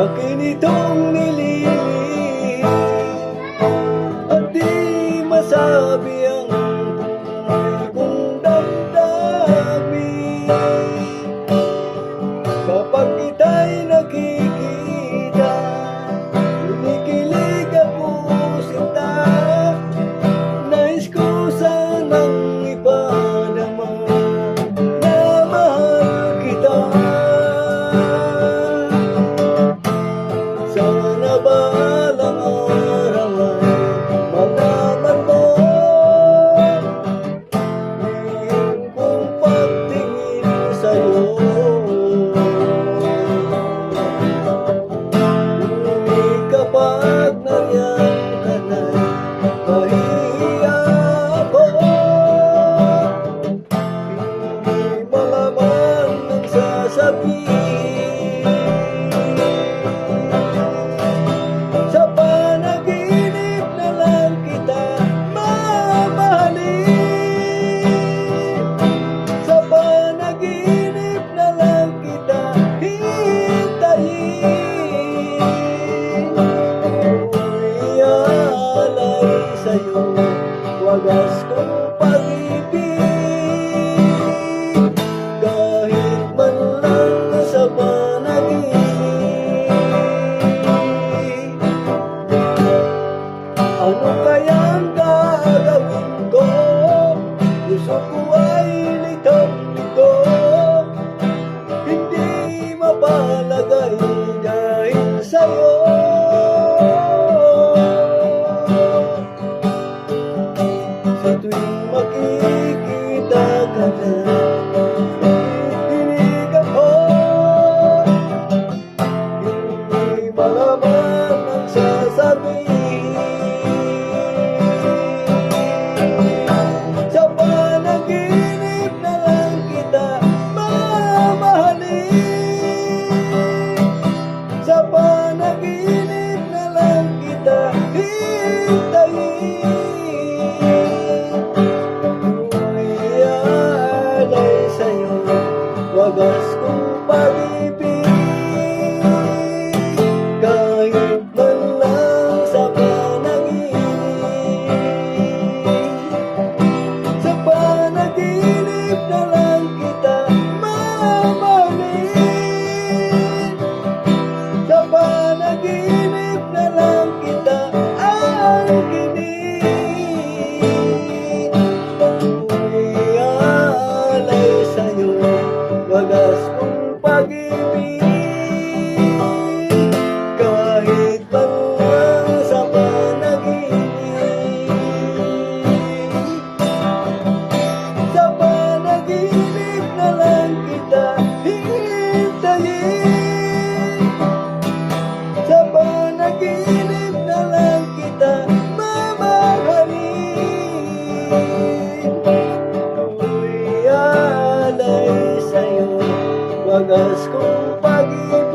Akin itong nililihim at di masabi ang tunay kong damdamin. Kapag kita'y nakikita, kinikilig ako sinta. Nais ko sanang ipadama na mahal kita. Sana balang araw ay malaman mo ngayon kong pagtingin sa'yo. Ngunit kapag nariyan ka na'y mahihiya ako. Hindi malaman ang sasabihin. Sa panaginip na lang kita mamahalin. Sa panaginip na lang kita hintayin. Ako'y aalay sa'yo, wagas kong pag-ibig. Kahit man lang sa panaginip. Ano kayang gagawin ko? Gusto ko ay litong-lito, hindi mapalagay dahil sa'yo. Sa tuwing makikita ka na, tinig ako. Hindi malaman ang sasabihin. Sa panaginip na lang kita mamahalin. Sa panaginip na lang kita hintayin. Ako'y aalay sa'yo, wagas kong pag-ibig. Kahit man lang sa panaginip. Sa panaginip na lang kita mamahalin. Sa panaginip na lang kita aangkinin. Ako'y aalay sa'yo, wagas kong pag-ibig. Kahit man lang sa panaginip. Sa panaginip na lang kita hintayin. Sa panaginip na lang kita mamahalin. Ako'y aalay sa'yo, wagas kong pag-ibig.